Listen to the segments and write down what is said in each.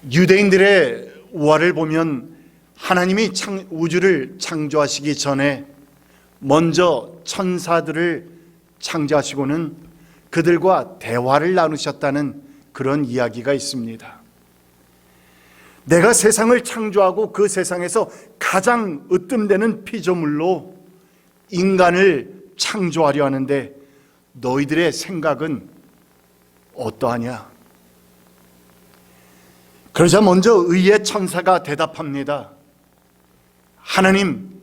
유대인들의 우화를 보면 하나님이 우주를 창조하시기 전에 먼저 천사들을 창조하시고는 그들과 대화를 나누셨다는 그런 이야기가 있습니다. 내가 세상을 창조하고 그 세상에서 가장 으뜸되는 피조물로 인간을 창조하려 하는데 너희들의 생각은 어떠하냐? 그러자 먼저 의의 천사가 대답합니다. 하나님,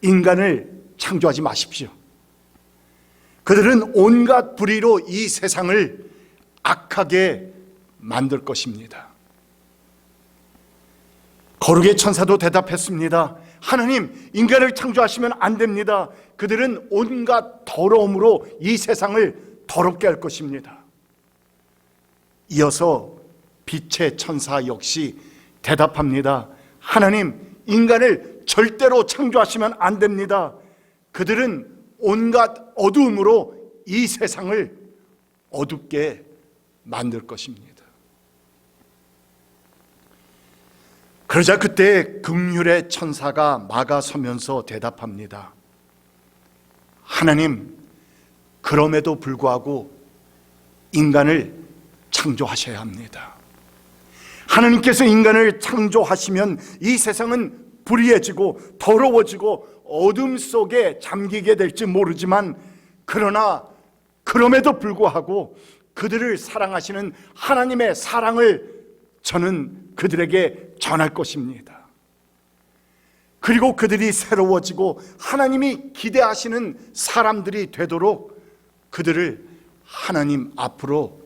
인간을 창조하지 마십시오. 그들은 온갖 불의로 이 세상을 악하게 만들 것입니다. 거룩의 천사도 대답했습니다. 하나님, 인간을 창조하시면 안 됩니다. 그들은 온갖 더러움으로 이 세상을 더럽게 할 것입니다. 이어서 빛의 천사 역시 대답합니다. 하나님, 인간을 절대로 창조하시면 안 됩니다. 그들은 온갖 어두움으로 이 세상을 어둡게 만들 것입니다. 그러자 그때 긍휼의 천사가 막아서면서 대답합니다. 하나님, 그럼에도 불구하고 인간을 창조하셔야 합니다. 하나님께서 인간을 창조하시면 이 세상은 불의해지고 더러워지고 어둠 속에 잠기게 될지 모르지만, 그러나 그럼에도 불구하고 그들을 사랑하시는 하나님의 사랑을 저는 그들에게 전할 것입니다. 그리고 그들이 새로워지고 하나님이 기대하시는 사람들이 되도록 그들을 하나님 앞으로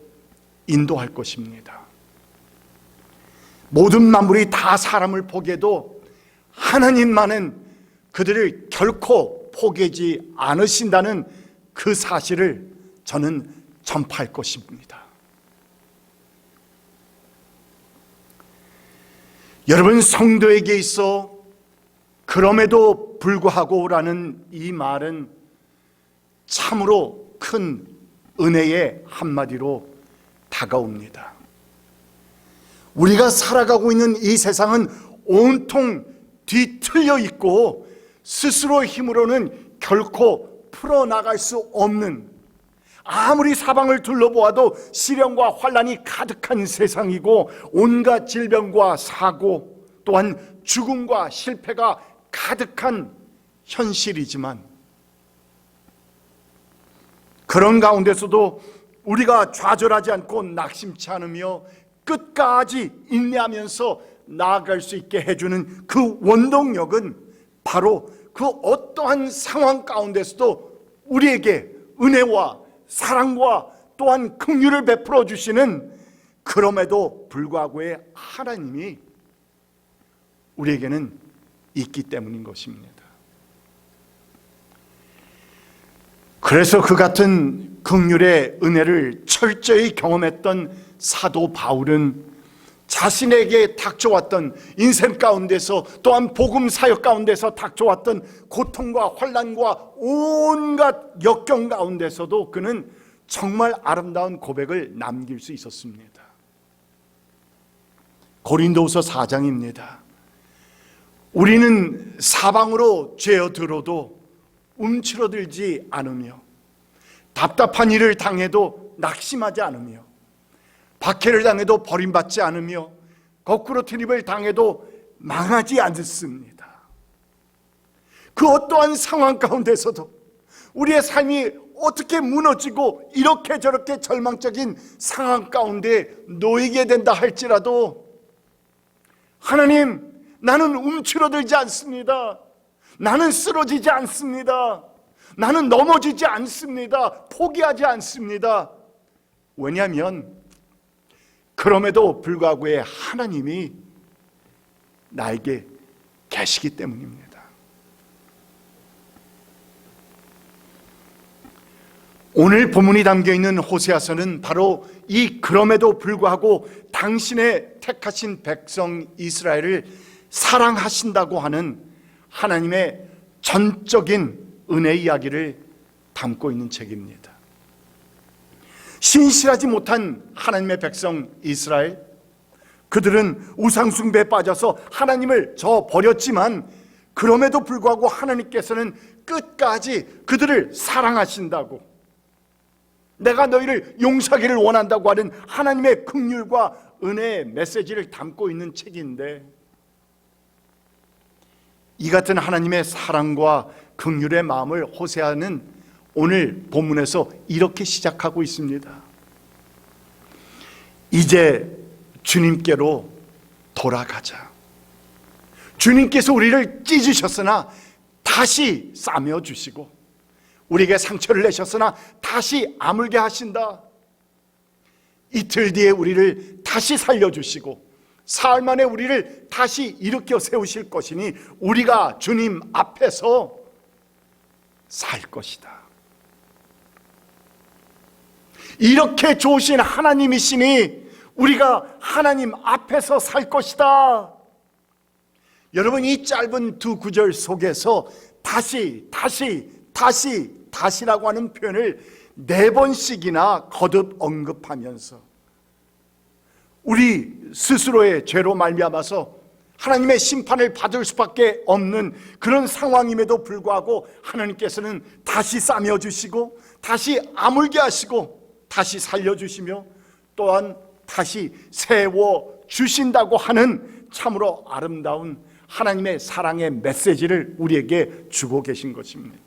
인도할 것입니다. 모든 만물이 다 사람을 포기해도 하나님만은 그들을 결코 포기하지 않으신다는 그 사실을 저는 전파할 것입니다. 여러분, 성도에게 있어 그럼에도 불구하고라는 이 말은 참으로 큰 은혜의 한마디로 다가옵니다. 우리가 살아가고 있는 이 세상은 온통 뒤틀려 있고 스스로 힘으로는 결코 풀어나갈 수 없는, 아무리 사방을 둘러보아도 시련과 환난이 가득한 세상이고 온갖 질병과 사고 또한 죽음과 실패가 가득한 현실이지만, 그런 가운데서도 우리가 좌절하지 않고 낙심치 않으며 끝까지 인내하면서 나아갈 수 있게 해주는 그 원동력은 바로 그 어떠한 상황 가운데서도 우리에게 은혜와 사랑과 또한 긍휼을 베풀어 주시는 그럼에도 불구하고의 하나님이 우리에게는 있기 때문인 것입니다. 그래서 그 같은 긍휼의 은혜를 철저히 경험했던 사도 바울은 자신에게 닥쳐왔던 인생 가운데서 또한 복음 사역 가운데서 닥쳐왔던 고통과 환난과 온갖 역경 가운데서도 그는 정말 아름다운 고백을 남길 수 있었습니다. 고린도후서 4장입니다. 우리는 사방으로 죄어들어도 움츠러들지 않으며 답답한 일을 당해도 낙심하지 않으며 박해를 당해도 버림받지 않으며 거꾸로 트립을 당해도 망하지 않습니다. 그 어떠한 상황 가운데서도 우리의 삶이 어떻게 무너지고 이렇게 저렇게 절망적인 상황 가운데 놓이게 된다 할지라도 하나님, 나는 움츠러들지 않습니다. 나는 쓰러지지 않습니다. 나는 넘어지지 않습니다. 포기하지 않습니다. 왜냐하면 그럼에도 불구하고의 하나님이 나에게 계시기 때문입니다. 오늘 본문이 담겨있는 호세아서는 바로 이 그럼에도 불구하고 당신의 택하신 백성 이스라엘을 사랑하신다고 하는 하나님의 전적인 은혜 이야기를 담고 있는 책입니다. 신실하지 못한 하나님의 백성 이스라엘, 그들은 우상숭배에 빠져서 하나님을 저버렸지만 그럼에도 불구하고 하나님께서는 끝까지 그들을 사랑하신다고, 내가 너희를 용서하기를 원한다고 하는 하나님의 긍휼과 은혜의 메시지를 담고 있는 책인데, 이 같은 하나님의 사랑과 긍휼의 마음을 호세아는 오늘 본문에서 이렇게 시작하고 있습니다. 이제 주님께로 돌아가자. 주님께서 우리를 찢으셨으나 다시 싸매어 주시고, 우리에게 상처를 내셨으나 다시 아물게 하신다. 이틀 뒤에 우리를 다시 살려주시고 사흘 만에 우리를 다시 일으켜 세우실 것이니 우리가 주님 앞에서 살 것이다. 이렇게 좋으신 하나님이시니 우리가 하나님 앞에서 살 것이다. 여러분, 이 짧은 두 구절 속에서 다시라고 하는 표현을 4번씩이나 거듭 언급하면서 우리 스스로의 죄로 말미암아서 하나님의 심판을 받을 수밖에 없는 그런 상황임에도 불구하고 하나님께서는 다시 싸매어 주시고 다시 아물게 하시고 다시 살려주시며 또한 다시 세워 주신다고 하는 참으로 아름다운 하나님의 사랑의 메시지를 우리에게 주고 계신 것입니다.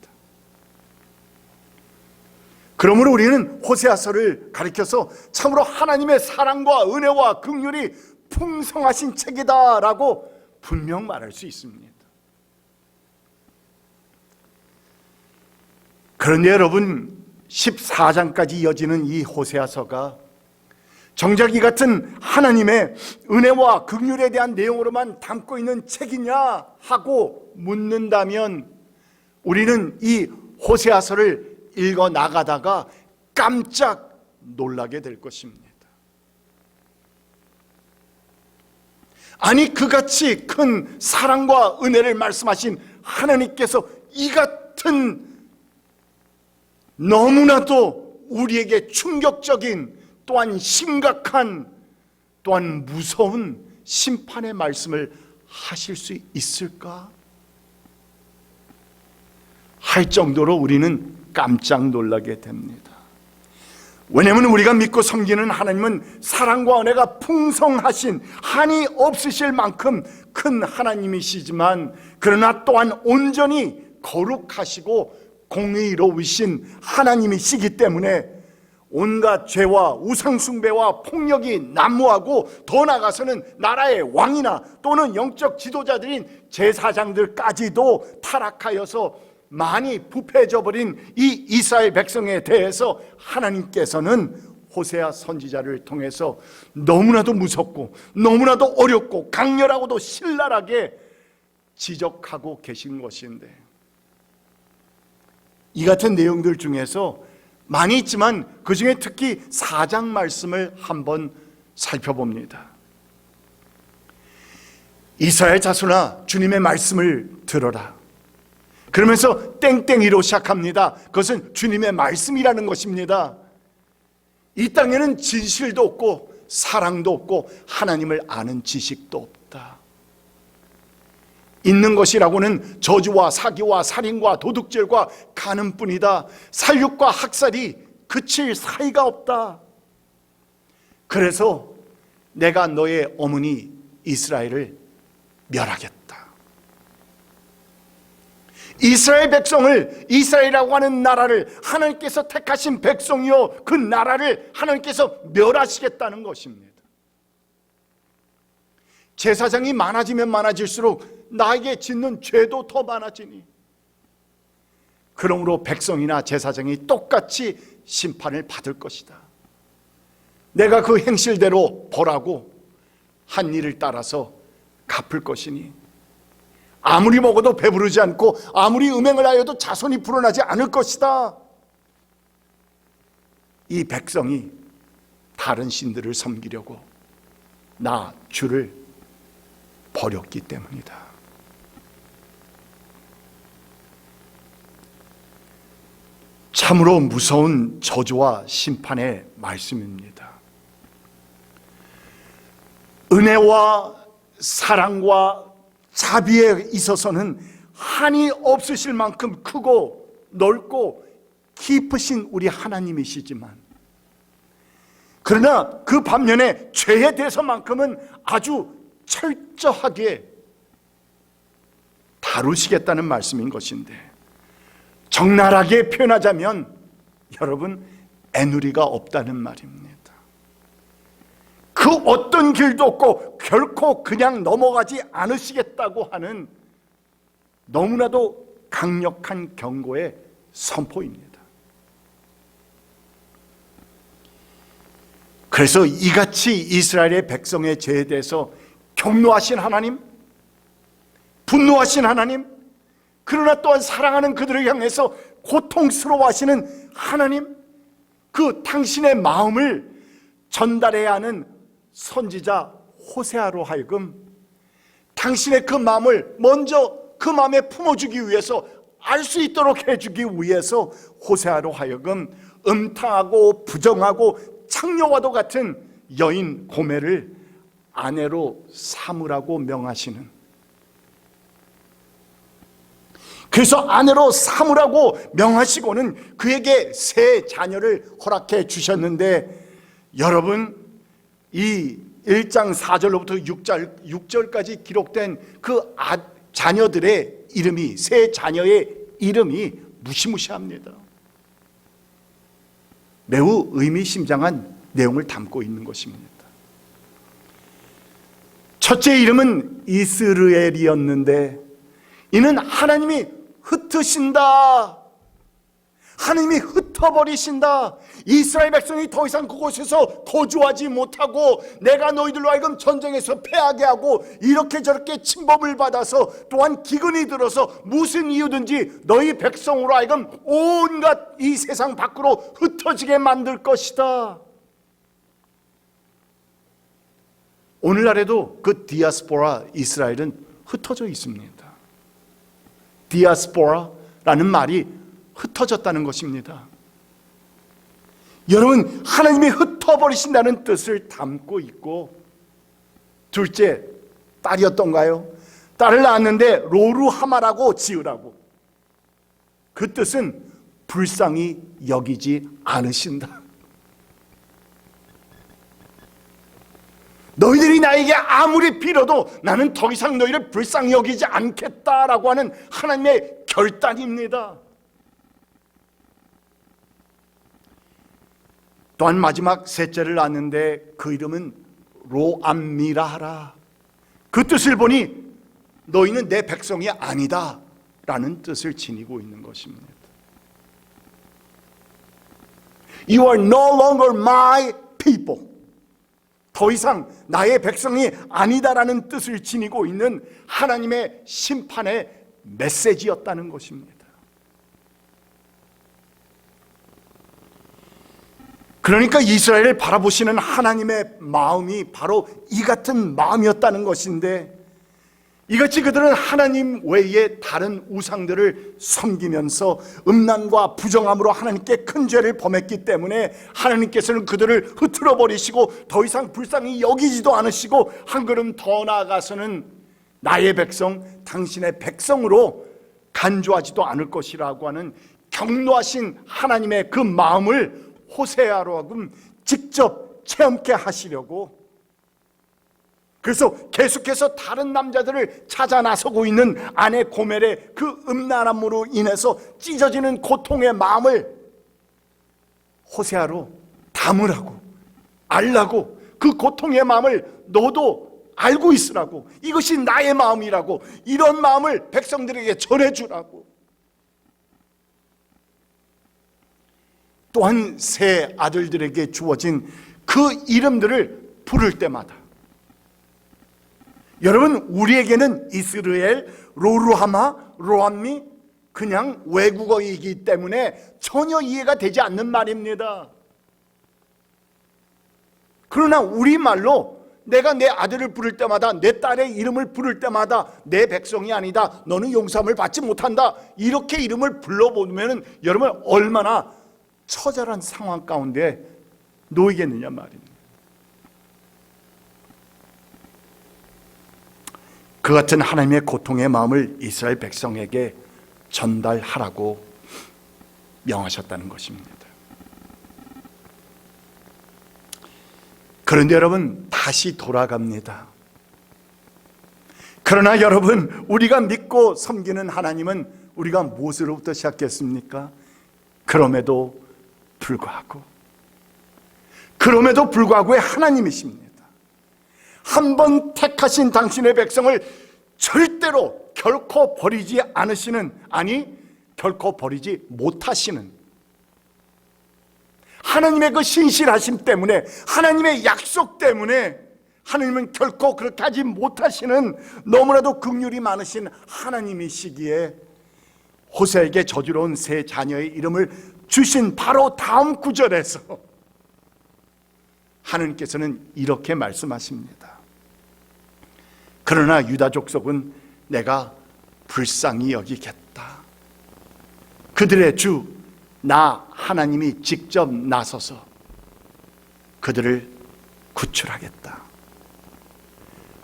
그러므로 우리는 호세아서를 가리켜서 참으로 하나님의 사랑과 은혜와 긍휼이 풍성하신 책이다라고 분명 말할 수 있습니다. 그런데 여러분, 14장까지 이어지는 이 호세아서가 정작 이 같은 하나님의 은혜와 긍휼에 대한 내용으로만 담고 있는 책이냐 하고 묻는다면 우리는 이 호세아서를 읽어 나가다가 깜짝 놀라게 될 것입니다. 아니, 그같이 큰 사랑과 은혜를 말씀하신 하나님께서 이 같은 너무나도 우리에게 충격적인 또한 심각한 또한 무서운 심판의 말씀을 하실 수 있을까? 할 정도로 우리는 깜짝 놀라게 됩니다. 왜냐하면 우리가 믿고 섬기는 하나님은 사랑과 은혜가 풍성하신 한이 없으실 만큼 큰 하나님이시지만 그러나 또한 온전히 거룩하시고 공의로우신 하나님이시기 때문에 온갖 죄와 우상숭배와 폭력이 난무하고 더 나아가서는 나라의 왕이나 또는 영적 지도자들인 제사장들까지도 타락하여서 많이 부패해져 버린 이 이스라엘 백성에 대해서 하나님께서는 호세아 선지자를 통해서 너무나도 무섭고 너무나도 어렵고 강렬하고도 신랄하게 지적하고 계신 것인데, 이 같은 내용들 중에서 많이 있지만 그 중에 특히 4장 말씀을 한번 살펴봅니다. 이스라엘 자손아, 주님의 말씀을 들어라. 그러면서 땡땡이로 시작합니다. 그것은 주님의 말씀이라는 것입니다. 이 땅에는 진실도 없고 사랑도 없고 하나님을 아는 지식도 없다. 있는 것이라고는 저주와 사기와 살인과 도둑질과 간음뿐이다. 살육과 학살이 그칠 사이가 없다. 그래서 내가 너의 어머니 이스라엘을 멸하겠다. 이스라엘 백성을, 이스라엘이라고 하는 나라를, 하나님께서 택하신 백성이요 그 나라를 하나님께서 멸하시겠다는 것입니다. 제사장이 많아지면 많아질수록 나에게 짓는 죄도 더 많아지니, 그러므로 백성이나 제사장이 똑같이 심판을 받을 것이다. 내가 그 행실대로 벌하고 한 일을 따라서 갚을 것이니 아무리 먹어도 배부르지 않고 아무리 음행을 하여도 자손이 불어나지 않을 것이다. 이 백성이 다른 신들을 섬기려고 나 주를 버렸기 때문이다. 참으로 무서운 저주와 심판의 말씀입니다. 은혜와 사랑과 자비에 있어서는 한이 없으실 만큼 크고 넓고 깊으신 우리 하나님이시지만, 그러나 그 반면에 죄에 대해서만큼은 아주 철저하게 다루시겠다는 말씀인 것인데, 적나라하게 표현하자면 여러분, 애누리가 없다는 말입니다. 그 어떤 길도 없고 결코 그냥 넘어가지 않으시겠다고 하는 너무나도 강력한 경고의 선포입니다. 그래서 이같이 이스라엘의 백성의 죄에 대해서 경노하신 하나님, 분노하신 하나님, 그러나 또한 사랑하는 그들을 향해서 고통스러워하시는 하나님, 그 당신의 마음을 전달해야 하는 선지자 호세아로 하여금 당신의 그 마음을 먼저 그 마음에 품어주기 위해서, 알 수 있도록 해주기 위해서 호세아로 하여금 음탕하고 부정하고 창녀와도 같은 여인 고멜을 아내로 삼으라고 명하시는, 그래서 아내로 삼으라고 명하시고는 그에게 세 자녀를 허락해 주셨는데, 여러분, 이 1장 4절로부터 6절까지 기록된 그 자녀들의 이름이, 세 자녀의 이름이 무시무시합니다. 매우 의미심장한 내용을 담고 있는 것입니다. 첫째 이름은 이스르엘이었는데, 이는 하나님이 흩으신다, 하나님이 흩어버리신다, 이스라엘 백성이 더 이상 그곳에서 거주하지 못하고 내가 너희들로 하여금 전쟁에서 패하게 하고 이렇게 저렇게 침범을 받아서 또한 기근이 들어서 무슨 이유든지 너희 백성으로 하여금 온갖 이 세상 밖으로 흩어지게 만들 것이다. 오늘날에도 그 디아스포라 이스라엘은 흩어져 있습니다. 디아스포라라는 말이 흩어졌다는 것입니다. 여러분, 하나님이 흩어버리신다는 뜻을 담고 있고, 둘째 딸이었던가요? 딸을 낳았는데 로루하마라고 지으라고. 그 뜻은 불쌍히 여기지 않으신다. 너희들이 나에게 아무리 빌어도 나는 더 이상 너희를 불쌍히 여기지 않겠다라고 하는 하나님의 결단입니다. 또한 마지막 셋째를 낳았는데 그 이름은 로암미라 하라. 그 뜻을 보니 너희는 내 백성이 아니다 라는 뜻을 지니고 있는 것입니다. You are no longer my people. 더 이상 나의 백성이 아니다라는 뜻을 지니고 있는 하나님의 심판의 메시지였다는 것입니다. 그러니까 이스라엘을 바라보시는 하나님의 마음이 바로 이 같은 마음이었다는 것인데, 이같이 그들은 하나님 외에 다른 우상들을 섬기면서 음란과 부정함으로 하나님께 큰 죄를 범했기 때문에 하나님께서는 그들을 흩어져 버리시고 더 이상 불쌍히 여기지도 않으시고, 한 걸음 더 나아가서는 나의 백성, 당신의 백성으로 간주하지도 않을 것이라고 하는 경노하신 하나님의 그 마음을 호세아로 하여금 직접 체험케 하시려고, 그래서 계속해서 다른 남자들을 찾아 나서고 있는 아내 고멜의 그 음란함으로 인해서 찢어지는 고통의 마음을 호세아로 담으라고, 알라고, 그 고통의 마음을 너도 알고 있으라고, 이것이 나의 마음이라고, 이런 마음을 백성들에게 전해주라고. 또한 세 아들들에게 주어진 그 이름들을 부를 때마다, 여러분, 우리에게는 이스라엘, 로루하마, 로암미 그냥 외국어이기 때문에 전혀 이해가 되지 않는 말입니다. 그러나 우리말로 내가 내 아들을 부를 때마다, 내 딸의 이름을 부를 때마다 내 백성이 아니다, 너는 용서함을 받지 못한다, 이렇게 이름을 불러보면 여러분 얼마나 처절한 상황 가운데 놓이겠느냐 말입니다. 그 같은 하나님의 고통의 마음을 이스라엘 백성에게 전달하라고 명하셨다는 것입니다. 그런데 여러분, 다시 돌아갑니다. 그러나 여러분, 우리가 믿고 섬기는 하나님은 우리가 무엇으로부터 시작했습니까? 그럼에도 불구하고의 하나님이십니다. 한 번 택하신 당신의 백성을 절대로 결코 버리지 않으시는, 아니 결코 버리지 못하시는 하나님의 그 신실하심 때문에, 하나님의 약속 때문에 하나님은 결코 그렇게 하지 못하시는 너무나도 긍휼이 많으신 하나님이시기에 호세에게 저주로운 세 자녀의 이름을 주신 바로 다음 구절에서 하나님께서는 이렇게 말씀하십니다. 그러나 유다 족속은 내가 불쌍히 여기겠다. 그들의 주 나 하나님이 직접 나서서 그들을 구출하겠다.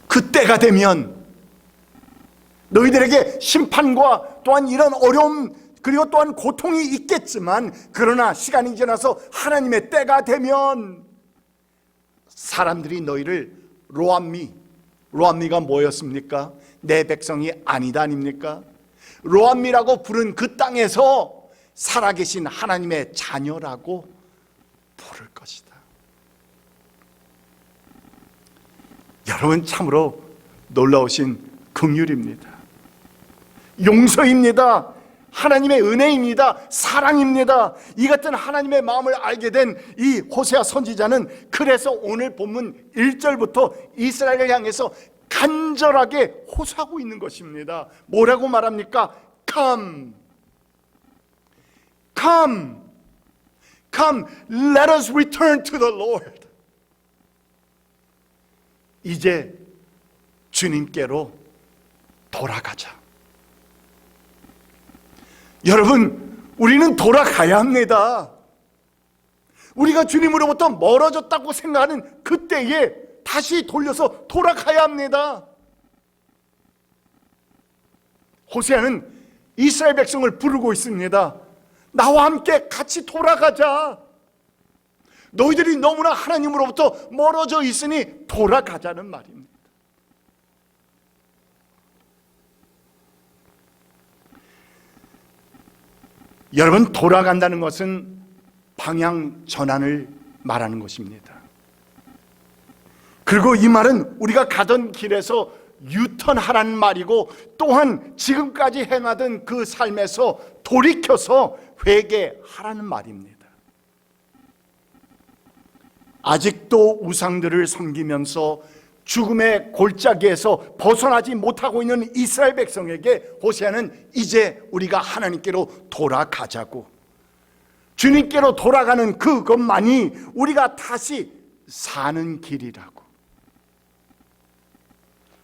그때가 되면 너희들에게 심판과 또한 이런 어려움, 그리고 또한 고통이 있겠지만, 그러나 시간이 지나서 하나님의 때가 되면 사람들이 너희를 로암미가 뭐였습니까? 내 백성이 아니다 아닙니까? 로암미라고 부른 그 땅에서 살아계신 하나님의 자녀라고 부를 것이다. 여러분, 참으로 놀라우신 긍휼입니다. 용서입니다. 하나님의 은혜입니다. 사랑입니다. 이 같은 하나님의 마음을 알게 된 이 호세아 선지자는 그래서 오늘 본문 1절부터 이스라엘을 향해서 간절하게 호소하고 있는 것입니다. 뭐라고 말합니까? Come, let us return to the Lord. 이제 주님께로 돌아가자. 여러분, 우리는 돌아가야 합니다. 우리가 주님으로부터 멀어졌다고 생각하는 그때에 다시 돌려서 돌아가야 합니다. 호세아는 이스라엘 백성을 부르고 있습니다. 나와 함께 같이 돌아가자. 너희들이 너무나 하나님으로부터 멀어져 있으니 돌아가자는 말입니다. 여러분, 돌아간다는 것은 방향 전환을 말하는 것입니다. 그리고 이 말은 우리가 가던 길에서 유턴하라는 말이고, 또한 지금까지 행하던 그 삶에서 돌이켜서 회개하라는 말입니다. 아직도 우상들을 섬기면서 죽음의 골짜기에서 벗어나지 못하고 있는 이스라엘 백성에게 호세아는 이제 우리가 하나님께로 돌아가자고, 주님께로 돌아가는 그것만이 우리가 다시 사는 길이라고,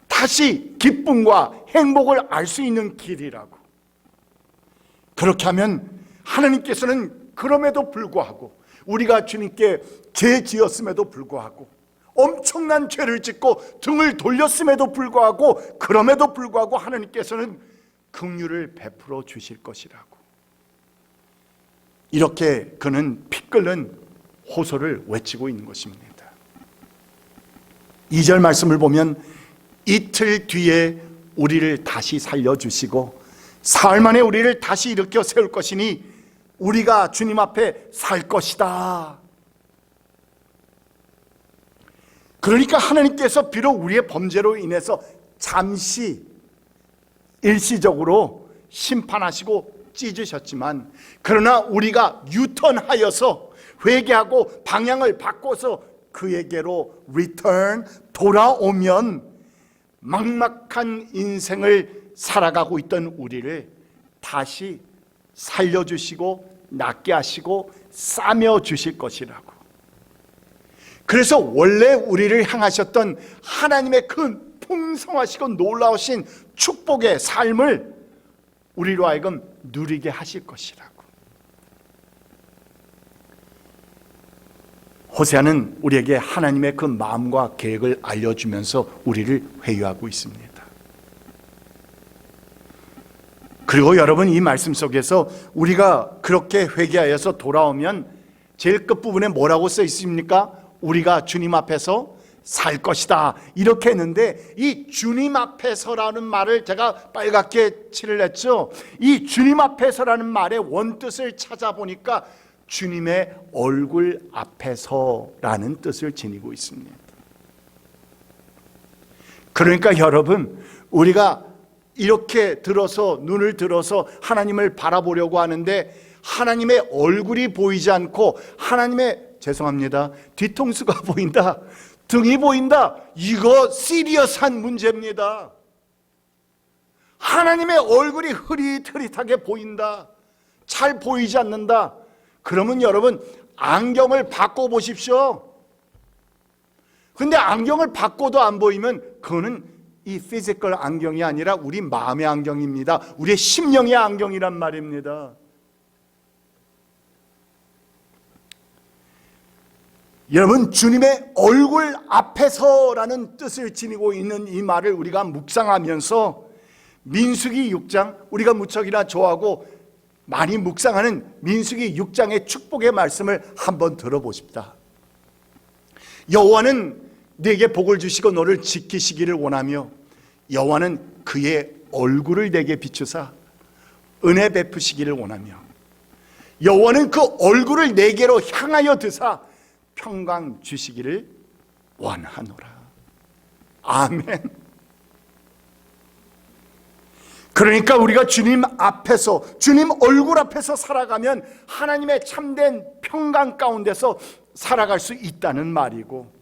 다시 기쁨과 행복을 알 수 있는 길이라고. 그렇게 하면 하나님께서는 그럼에도 불구하고, 우리가 주님께 죄 지었음에도 불구하고, 엄청난 죄를 짓고 등을 돌렸음에도 불구하고, 그럼에도 불구하고 하나님께서는 긍휼을 베풀어 주실 것이라고, 이렇게 그는 피 끓는 호소를 외치고 있는 것입니다. 2절 말씀을 보면 이틀 뒤에 우리를 다시 살려주시고 사흘 만에 우리를 다시 일으켜 세울 것이니 우리가 주님 앞에 살 것이다. 그러니까 하나님께서 비록 우리의 범죄로 인해서 잠시 일시적으로 심판하시고 찢으셨지만, 그러나 우리가 유턴하여서 회개하고 방향을 바꿔서 그에게로 return, 돌아오면 막막한 인생을 살아가고 있던 우리를 다시 살려주시고 낫게 하시고 싸며 주실 것이라고. 그래서 원래 우리를 향하셨던 하나님의 그 풍성하시고 놀라우신 축복의 삶을 우리로 하여금 누리게 하실 것이라고. 호세아는 우리에게 하나님의 그 마음과 계획을 알려주면서 우리를 회유하고 있습니다. 그리고 여러분, 이 말씀 속에서 우리가 그렇게 회개하여서 돌아오면 제일 끝부분에 뭐라고 써 있습니까? 우리가 주님 앞에서 살 것이다, 이렇게 했는데, 이 주님 앞에서라는 말을 제가 빨갛게 칠을 했죠. 이 주님 앞에서라는 말의 원뜻을 찾아보니까 주님의 얼굴 앞에서라는 뜻을 지니고 있습니다. 그러니까 여러분, 우리가 이렇게 들어서, 눈을 들어서 하나님을 바라보려고 하는데 하나님의 얼굴이 보이지 않고 하나님의, 죄송합니다, 뒤통수가 보인다, 등이 보인다, 이거 시리어스한 문제입니다. 하나님의 얼굴이 흐릿흐릿하게 보인다, 잘 보이지 않는다, 그러면 여러분 안경을 바꿔보십시오. 근데 안경을 바꿔도 안 보이면 그거는 이 피지컬 안경이 아니라 우리 마음의 안경입니다. 우리의 심령의 안경이란 말입니다. 여러분, 주님의 얼굴 앞에서라는 뜻을 지니고 있는 이 말을 우리가 묵상하면서 민수기 6장, 우리가 무척이나 좋아하고 많이 묵상하는 민수기 6장의 축복의 말씀을 한번 들어보십시다. 여호와는 네게 복을 주시고 너를 지키시기를 원하며 여호와는 그의 얼굴을 네게 비추사 은혜 베푸시기를 원하며 여호와는 그 얼굴을 네게로 향하여 드사 평강 주시기를 원하노라. 아멘. 그러니까 우리가 주님 앞에서, 주님 얼굴 앞에서 살아가면 하나님의 참된 평강 가운데서 살아갈 수 있다는 말이고,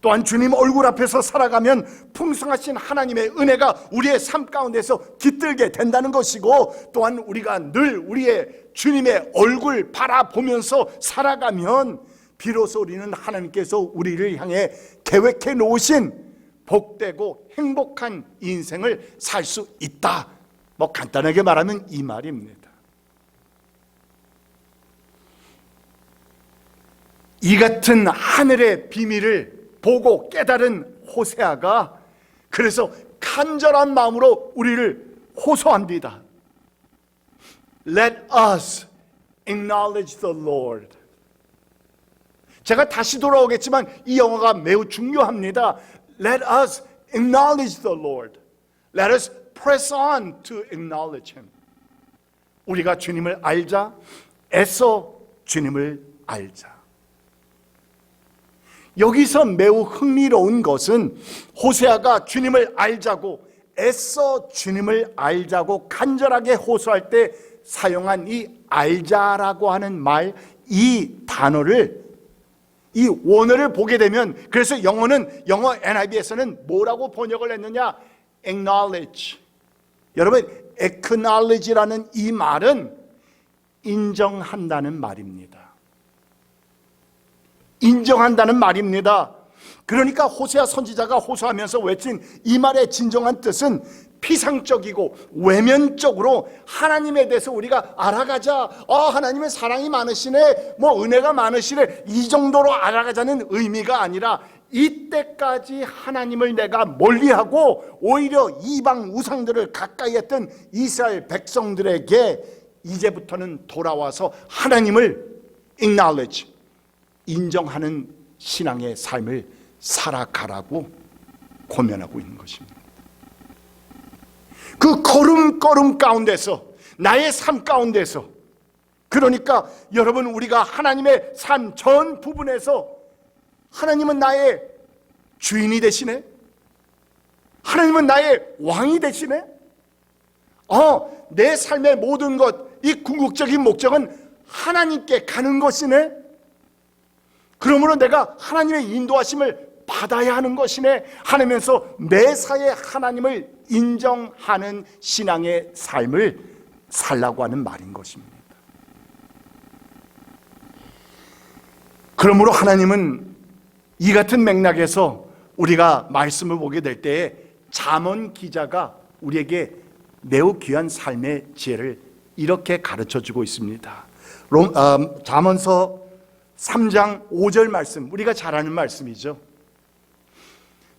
또한 주님 얼굴 앞에서 살아가면 풍성하신 하나님의 은혜가 우리의 삶 가운데서 깃들게 된다는 것이고, 또한 우리가 늘 우리의 주님의 얼굴 바라보면서 살아가면 비로소 우리는 하나님께서 우리를 향해 계획해 놓으신 복되고 행복한 인생을 살 수 있다. 뭐 간단하게 말하면 이 말입니다. 이 같은 하늘의 비밀을 보고 깨달은 호세아가 그래서 간절한 마음으로 우리를 호소합니다. Let us acknowledge the Lord. 제가 다시 돌아오겠지만 이 영어가 매우 중요합니다. Let us acknowledge the Lord. Let us press on to acknowledge Him. 우리가 주님을 알자, 애써 주님을 알자. 여기서 매우 흥미로운 것은 호세아가 주님을 알자고, 애써 주님을 알자고 간절하게 호소할 때 사용한 이 알자라고 하는 말, 이 단어를, 이 원어를 보게 되면, 그래서 영어 NIV에서는 뭐라고 번역을 했느냐? acknowledge. 여러분, acknowledge라는 이 말은 인정한다는 말입니다. 인정한다는 말입니다. 그러니까 호세아 선지자가 호소하면서 외친 이 말의 진정한 뜻은 피상적이고 외면적으로 하나님에 대해서 우리가 알아가자, 하나님의 사랑이 많으시네, 뭐 은혜가 많으시네, 이 정도로 알아가자는 의미가 아니라 이때까지 하나님을 내가 멀리하고 오히려 이방 우상들을 가까이 했던 이스라엘 백성들에게 이제부터는 돌아와서 하나님을 acknowledge, 인정하는 신앙의 삶을 살아가라고 고면하고 있는 것입니다. 그 걸음걸음 가운데서, 나의 삶 가운데서, 그러니까 여러분, 우리가 하나님의 삶 전 부분에서 하나님은 나의 주인이 되시네, 하나님은 나의 왕이 되시네, 내 삶의 모든 것, 이 궁극적인 목적은 하나님께 가는 것이네, 그러므로 내가 하나님의 인도하심을 받아야 하는 것이네 하면서 매사에 하나님을 인정하는 신앙의 삶을 살라고 하는 말인 것입니다. 그러므로 하나님은 이 같은 맥락에서 우리가 말씀을 보게 될 때에 잠언 기자가 우리에게 매우 귀한 삶의 지혜를 이렇게 가르쳐주고 있습니다. 잠언서 3장 5절 말씀, 우리가 잘 아는 말씀이죠.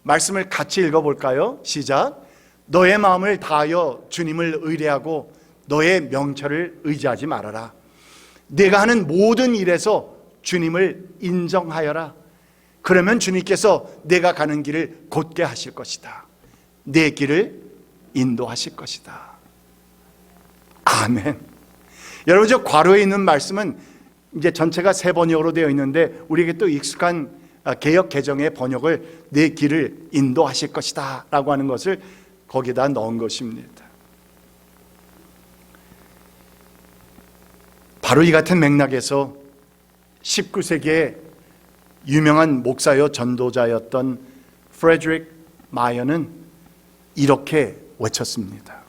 말씀을 같이 읽어볼까요? 시작. 너의 마음을 다하여 주님을 의뢰하고 너의 명철을 의지하지 말아라. 내가 하는 모든 일에서 주님을 인정하여라. 그러면 주님께서 내가 가는 길을 곧게 하실 것이다. 내 길을 인도하실 것이다. 아멘. 여러분, 저 괄호에 있는 말씀은 이제 전체가 세 번역으로 되어 있는데 우리에게 또 익숙한 개역 개정의 번역을 내 길을 인도하실 것이다 라고 하는 것을 거기다 넣은 것입니다. 바로 이 같은 맥락에서 19세기의 유명한 목사여 전도자였던 프레드릭 마이어는 이렇게 외쳤습니다.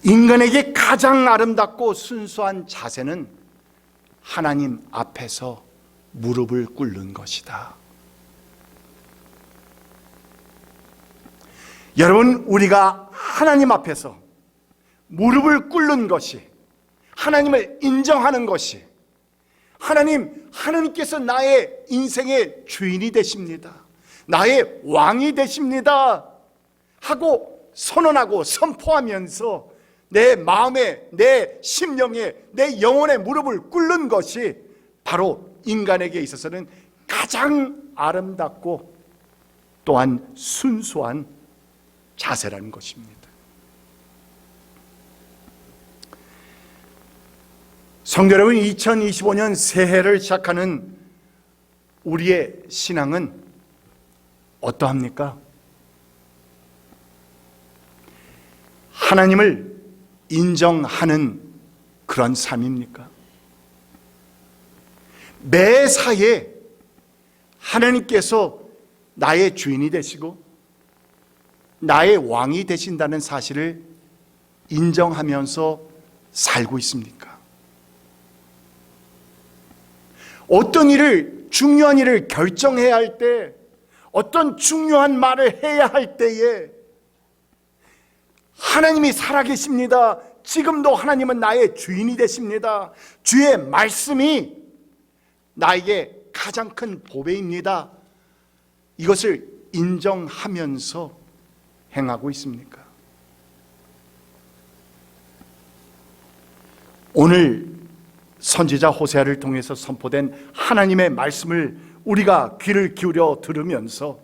인간에게 가장 아름답고 순수한 자세는 하나님 앞에서 무릎을 꿇는 것이다. 여러분, 우리가 하나님 앞에서 무릎을 꿇는 것이, 하나님을 인정하는 것이, 하나님께서 나의 인생의 주인이 되십니다, 나의 왕이 되십니다 하고 선언하고 선포하면서 내 마음에, 내 심령에, 내 영혼의 무릎을 꿇는 것이 바로 인간에게 있어서는 가장 아름답고 또한 순수한 자세라는 것입니다. 성도 여러분, 2025년 새해를 시작하는 우리의 신앙은 어떠합니까? 하나님을 인정하는 그런 삶입니까? 매사에 하나님께서 나의 주인이 되시고 나의 왕이 되신다는 사실을 인정하면서 살고 있습니까? 어떤 일을, 중요한 일을 결정해야 할 때, 어떤 중요한 말을 해야 할 때에 하나님이 살아계십니다, 지금도 하나님은 나의 주인이 되십니다, 주의 말씀이 나에게 가장 큰 보배입니다, 이것을 인정하면서 행하고 있습니까? 오늘 선지자 호세아를 통해서 선포된 하나님의 말씀을 우리가 귀를 기울여 들으면서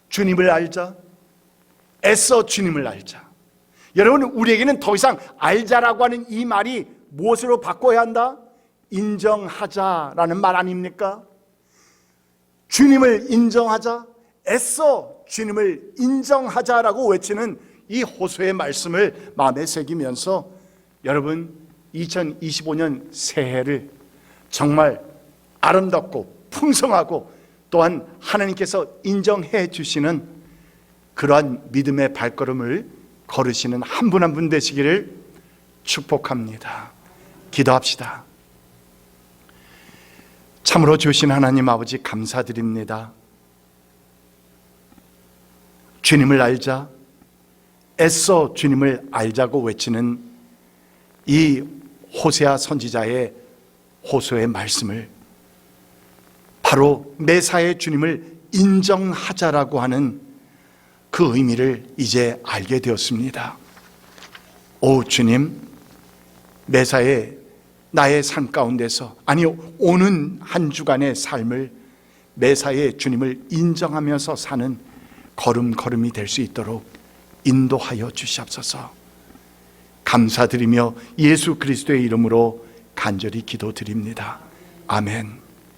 주님을 알자, 애써 주님을 알자. 여러분, 우리에게는 더 이상 알자라고 하는 이 말이 무엇으로 바꿔야 한다? 인정하자라는 말 아닙니까? 주님을 인정하자, 애써 주님을 인정하자라고 외치는 이 호소의 말씀을 마음에 새기면서 여러분, 2025년 새해를 정말 아름답고 풍성하고 또한 하나님께서 인정해 주시는 그러한 믿음의 발걸음을 걸으시는 한 분 한 분 되시기를 축복합니다. 기도합시다. 참으로 주신 하나님 아버지, 감사드립니다. 주님을 알자, 애써 주님을 알자고 외치는 이 호세아 선지자의 호소의 말씀을 바로 매사에 주님을 인정하자라고 하는 그 의미를 이제 알게 되었습니다. 오 주님, 매사에 나의 삶 가운데서, 아니 오는 한 주간의 삶을 매사에 주님을 인정하면서 사는 걸음걸음이 될 수 있도록 인도하여 주시옵소서. 감사드리며 예수 그리스도의 이름으로 간절히 기도드립니다. 아멘.